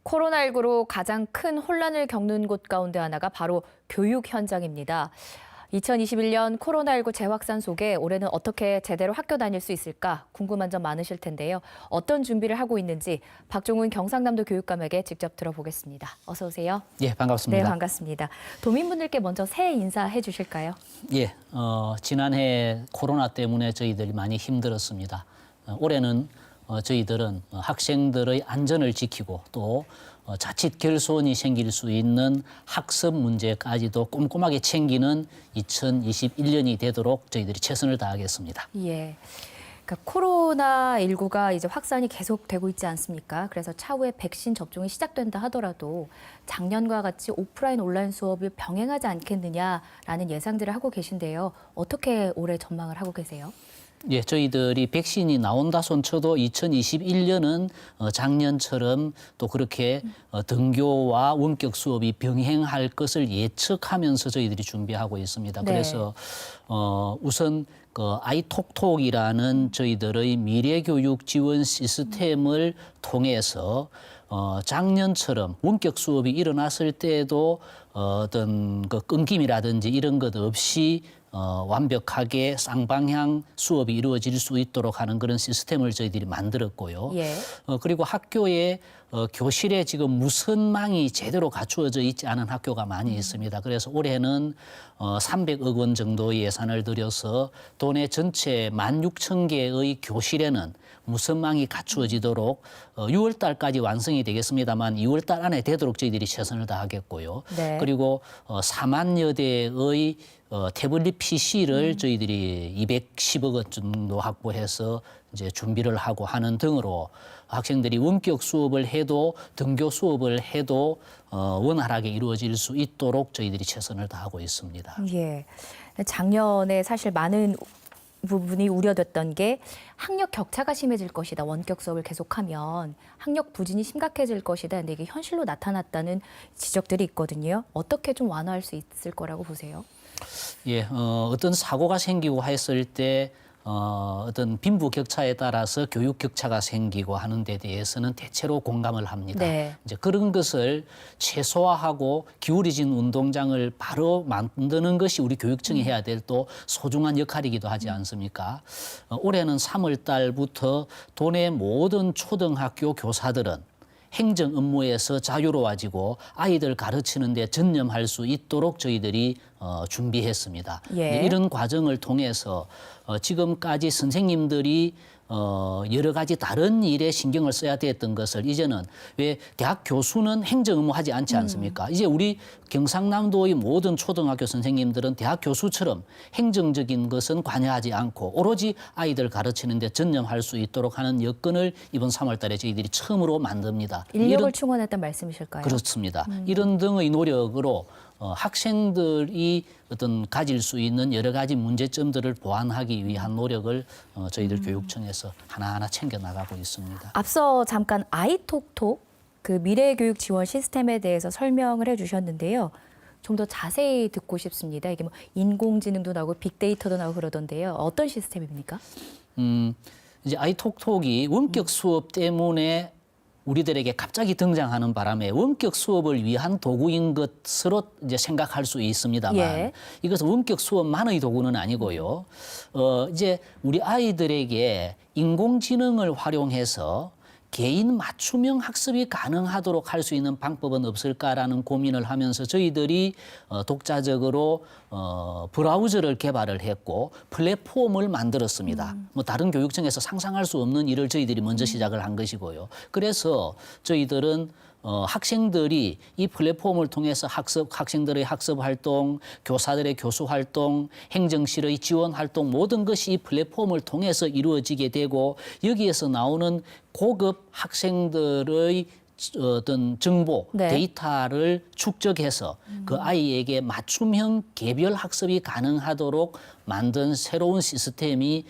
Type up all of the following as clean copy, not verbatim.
코로나19로 가장 큰 혼란을 겪는 곳 가운데 하나가 바로 교육 현장입니다. 2021년 코로나19 재확산 속에 올해는 어떻게 제대로 학교 다닐 수 있을까 궁금한 점 많으실 텐데요. 어떤 준비를 하고 있는지 박종훈 경상남도 교육감에게 직접 들어보겠습니다. 어서 오세요. 예, 반갑습니다. 네, 반갑습니다. 도민분들께 먼저 새해 인사해 주실까요? 예, 지난해 코로나 때문에 저희들이 많이 힘들었습니다. 올해는 저희들은 학생들의 안전을 지키고 또 자칫 결손이 생길 수 있는 학습 문제까지도 꼼꼼하게 챙기는 2021년이 되도록 저희들이 최선을 다하겠습니다. 예. 그러니까 코로나19가 이제 확산이 계속되고 있지 않습니까? 그래서 차후에 백신 접종이 시작된다 하더라도 작년과 같이 오프라인 온라인 수업을 병행하지 않겠느냐라는 예상들을 하고 계신데요. 어떻게 올해 전망을 하고 계세요? 예, 저희들이 백신이 나온다 손쳐도 2021년은 작년처럼 또 그렇게 등교와 원격 수업이 병행할 것을 예측하면서 저희들이 준비하고 있습니다. 네. 그래서 우선 아이톡톡이라는 저희들의 미래교육 지원 시스템을 통해서 작년처럼 원격 수업이 일어났을 때도 어떤 그 끊김이라든지 이런 것 없이 완벽하게 쌍방향 수업이 이루어질 수 있도록 하는 그런 시스템을 저희들이 만들었고요. 예. 그리고 학교에 교실에 지금 무선망이 제대로 갖추어져 있지 않은 학교가 많이 있습니다. 그래서 올해는 300억 원 정도의 예산을 들여서 도내 전체 16,000개의 교실에는 무선망이 갖추어지도록 6월 달까지 완성이 되겠습니다만 2월 달 안에 되도록 저희들이 최선을 다하겠고요. 네. 그리고 4만여 대의 태블릿 PC를 저희들이 210억 원 정도 확보해서 이제 준비를 하고 하는 등으로 학생들이 원격 수업을 해도 등교 수업을 해도 원활하게 이루어질 수 있도록 저희들이 최선을 다하고 있습니다. 예. 작년에 사실 많은 부분이 우려됐던 게 학력 격차가 심해질 것이다. 원격 수업을 계속하면 학력 부진이 심각해질 것이다. 근데 이게 현실로 나타났다는 지적들이 있거든요. 어떻게 좀 완화할 수 있을 거라고 보세요? 예, 어떤 사고가 생기고 했을 때 어떤 빈부 격차에 따라서 교육 격차가 생기고 하는 데 대해서는 대체로 공감을 합니다. 네. 이제 그런 것을 최소화하고 기울어진 운동장을 바로 만드는 것이 우리 교육청이 해야 될 또 소중한 역할이기도 하지 않습니까? 올해는 3월 달부터 도내 모든 초등학교 교사들은 행정 업무에서 자유로워지고 아이들 가르치는 데 전념할 수 있도록 저희들이 준비했습니다. 예. 이런 과정을 통해서 지금까지 선생님들이 여러 가지 다른 일에 신경을 써야 됐던 것을 이제는 왜 대학 교수는 행정 업무 하지 않지 않습니까? 이제 우리 경상남도의 모든 초등학교 선생님들은 대학 교수처럼 행정적인 것은 관여하지 않고 오로지 아이들 가르치는 데 전념할 수 있도록 하는 여건을 이번 3월 달에 저희들이 처음으로 만듭니다. 인력을 충원했던 말씀이실까요? 그렇습니다. 이런 등의 노력으로 학생들이 어떤 가질 수 있는 여러 가지 문제점들을 보완하기 위한 노력을 저희들 교육청에서 하나하나 챙겨나가고 있습니다. 앞서 잠깐 아이톡톡 그 미래교육 지원 시스템에 대해서 설명을 해주셨는데요. 좀 더 자세히 듣고 싶습니다. 이게 뭐 인공지능도 나오고 빅데이터도 나오고 그러던데요. 어떤 시스템입니까? 이제 아이톡톡이 원격 수업 때문에 우리들에게 갑자기 등장하는 바람에 원격 수업을 위한 도구인 것으로 이제 생각할 수 있습니다만 예. 이것은 원격 수업만의 도구는 아니고요. 이제 우리 아이들에게 인공지능을 활용해서 개인 맞춤형 학습이 가능하도록 할 수 있는 방법은 없을까라는 고민을 하면서 저희들이 독자적으로 브라우저를 개발을 했고 플랫폼을 만들었습니다. 뭐 다른 교육청에서 상상할 수 없는 일을 저희들이 먼저 시작을 한 것이고요. 그래서 저희들은 학생들이 이 플랫폼을 통해서 학생들의 학습 활동, 교사들의 교수 활동, 행정실의 지원 활동 모든 것이 이 플랫폼을 통해서 이루어지게 되고 여기에서 나오는 고급 학생들의 어떤 정보, 네. 데이터를 축적해서 그 아이에게 맞춤형 개별 학습이 가능하도록 만든 새로운 시스템이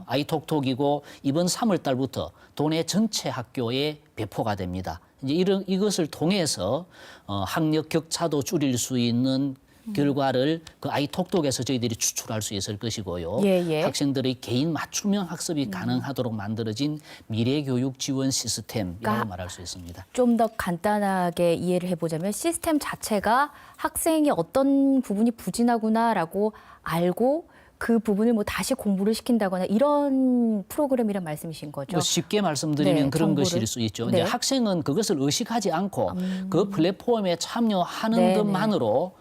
아이톡톡이고 이번 3월 달부터 도내 전체 학교에 배포가 됩니다. 이제 이것을 통해서 학력 격차도 줄일 수 있는 결과를 그 아이톡톡에서 저희들이 추출할 수 있을 것이고요. 예. 학생들의 개인 맞춤형 학습이 가능하도록 만들어진 미래교육 지원 시스템이라고 그러니까 말할 수 있습니다. 좀 더 간단하게 이해를 해보자면 시스템 자체가 학생이 어떤 부분이 부진하구나라고 알고 그 부분을 뭐 다시 공부를 시킨다거나 이런 프로그램이란 말씀이신 거죠? 뭐 쉽게 말씀드리면 네, 그런 정보를. 것일 수 있죠. 네. 이제 학생은 그것을 의식하지 않고 그 플랫폼에 참여하는 네, 것만으로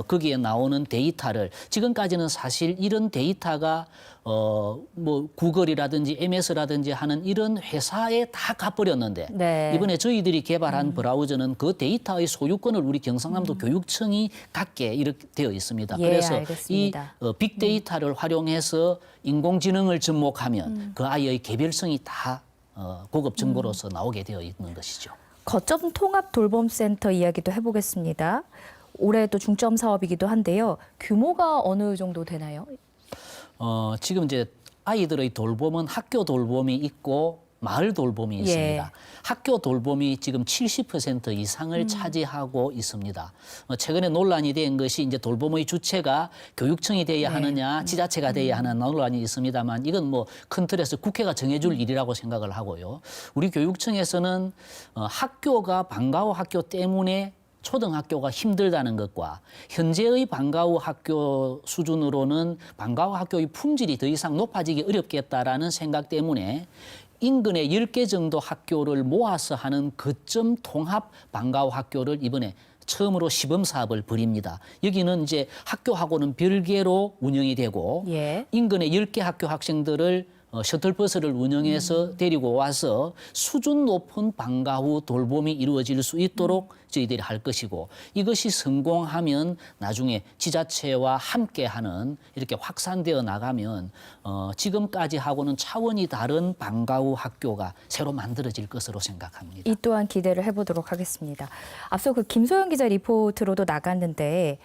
거기에 나오는 데이터를 지금까지는 사실 이런 데이터가 뭐 구글이라든지 MS라든지 하는 이런 회사에 다 가버렸는데 네. 이번에 저희들이 개발한 브라우저는 그 데이터의 소유권을 우리 경상남도 교육청이 갖게 이렇게 되어 있습니다. 예, 그래서 알겠습니다. 이 빅데이터를 활용해서 인공지능을 접목하면 그 아이의 개별성이 다 고급 정보로서 나오게 되어 있는 것이죠. 거점 통합 돌봄센터 이야기도 해보겠습니다. 올해 또 중점 사업이기도 한데요. 규모가 어느 정도 되나요? 지금 이제 아이들의 돌봄은 학교 돌봄이 있고 마을 돌봄이 있습니다. 학교 돌봄이 지금 70% 이상을 차지하고 있습니다. 최근에 논란이 된 것이 이제 돌봄의 주체가 교육청이 돼야 하느냐, 지자체가 돼야 하는 논란이 있습니다만 이건 뭐 큰 틀에서 국회가 정해줄 일이라고 생각을 하고요. 우리 교육청에서는 학교가 방과후 학교 때문에 초등학교가 힘들다는 것과 현재의 방과후 학교 수준으로는 방과후 학교의 품질이 더 이상 높아지기 어렵겠다라는 생각 때문에 인근에 10개 정도 학교를 모아서 하는 거점 통합 방과후 학교를 이번에 처음으로 시범 사업을 벌입니다. 여기는 이제 학교하고는 별개로 운영이 되고 인근의 10개 학교 학생들을 셔틀버스를 운영해서 데리고 와서 수준 높은 방과후 돌봄이 이루어질 수 있도록 저희들이 할 것이고 이것이 성공하면 나중에 지자체와 함께하는 이렇게 확산되어 나가면 지금까지 하고는 차원이 다른 방과후 학교가 새로 만들어질 것으로 생각합니다. 이 또한 기대를 해보도록 하겠습니다. 앞서 그 김소영 기자 리포트로도 나갔는데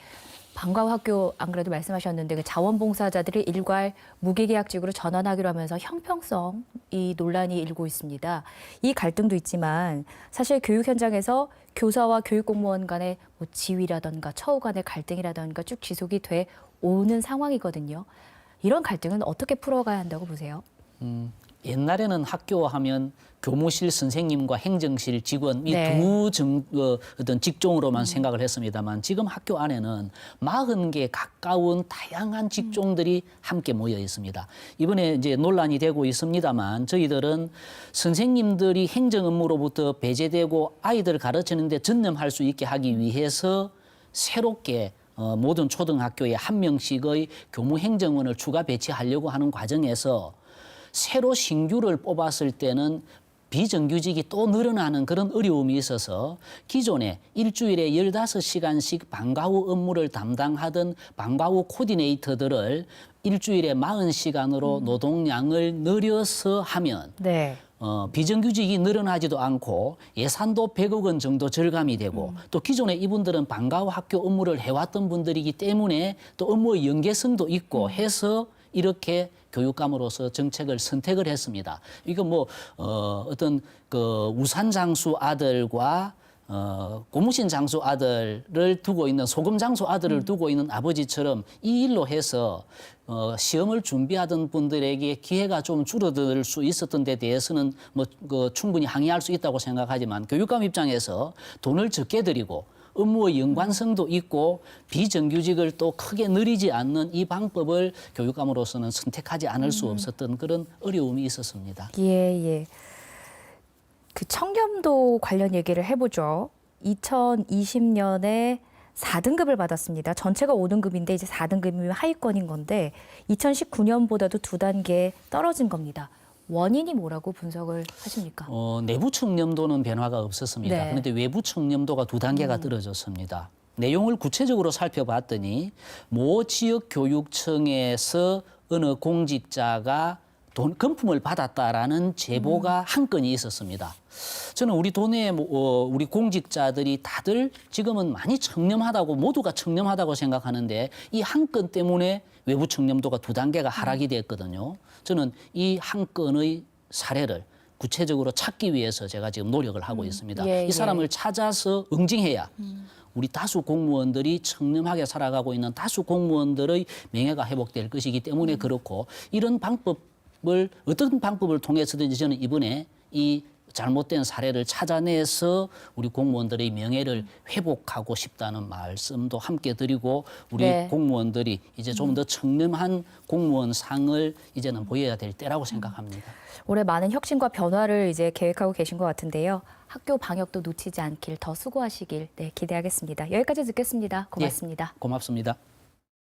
방과후 학교 안 그래도 말씀하셨는데 그 자원봉사자들이 일괄 무기계약직으로 전환하기로 하면서 형평성 이 논란이 일고 있습니다. 이 갈등도 있지만 사실 교육 현장에서 교사와 교육공무원 간의 뭐 지위라든가 처우 간의 갈등이라든가 쭉 지속이 돼 오는 상황이거든요. 이런 갈등은 어떻게 풀어가야 한다고 보세요? 옛날에는 학교 하면 교무실 선생님과 행정실 직원 이 어떤 직종으로만 생각을 했습니다만 지금 학교 안에는 40개 가까운 다양한 직종들이 함께 모여 있습니다. 이번에 이제 논란이 되고 있습니다만 저희들은 선생님들이 행정 업무로부터 배제되고 아이들 가르치는데 전념할 수 있게 하기 위해서 새롭게 모든 초등학교에 한 명씩의 교무행정원을 추가 배치하려고 하는 과정에서 새로 신규를 뽑았을 때는 비정규직이 또 늘어나는 그런 어려움이 있어서 기존에 일주일에 15시간씩 방과후 업무를 담당하던 방과후 코디네이터들을 일주일에 40시간으로 노동량을 늘려서 하면 비정규직이 늘어나지도 않고 예산도 100억 원 정도 절감이 되고 또 기존에 이분들은 방과후 학교 업무를 해왔던 분들이기 때문에 또 업무의 연계성도 있고 해서 이렇게 교육감으로서 정책을 선택을 했습니다. 이거 뭐 어떤 그 우산 장수 아들과 고무신 장수 아들을 두고 있는 소금 장수 아들을 두고 있는 아버지처럼 이 일로 해서 시험을 준비하던 분들에게 기회가 좀 줄어들 수 있었던 데 대해서는 뭐 충분히 항의할 수 있다고 생각하지만 교육감 입장에서 돈을 적게 들이고 업무의 연관성도 있고 비정규직을 또 크게 늘리지 않는 이 방법을 교육감으로서는 선택하지 않을 수 없었던 그런 어려움이 있었습니다. 그 청렴도 관련 얘기를 해보죠. 2020년에 4등급을 받았습니다. 전체가 5등급인데 이제 4등급이면 하위권인 건데 2019년보다도 2단계 떨어진 겁니다. 원인이 뭐라고 분석을 하십니까? 내부 청렴도는 변화가 없었습니다. 그런데 외부 청렴도가 2단계가 떨어졌습니다. 내용을 구체적으로 살펴봤더니 모 지역 교육청에서 어느 공직자가 금품을 받았다라는 제보가 한 건이 있었습니다. 저는 우리 도내 우리 공직자들이 다들 지금은 많이 청렴하다고 모두가 청렴하다고 생각하는데 이 한 건 때문에 외부 청렴도가 2단계가 하락이 됐거든요. 저는 이 한 건의 사례를 구체적으로 찾기 위해서 제가 지금 노력을 하고 있습니다. 예, 이 사람을 찾아서 응징해야 우리 다수 공무원들이 청렴하게 살아가고 있는 다수 공무원들의 명예가 회복될 것이기 때문에 그렇고 이런 방법을 어떤 방법을 통해서든지 저는 이번에 이 잘못된 사례를 찾아내서 우리 공무원들의 명예를 회복하고 싶다는 말씀도 함께 드리고 우리 네. 공무원들이 이제 좀 더 청렴한 공무원상을 이제는 보여야 될 때라고 생각합니다. 올해 많은 혁신과 변화를 이제 계획하고 계신 것 같은데요. 학교 방역도 놓치지 않길 더 수고하시길 기대하겠습니다. 여기까지 듣겠습니다. 고맙습니다. 고맙습니다.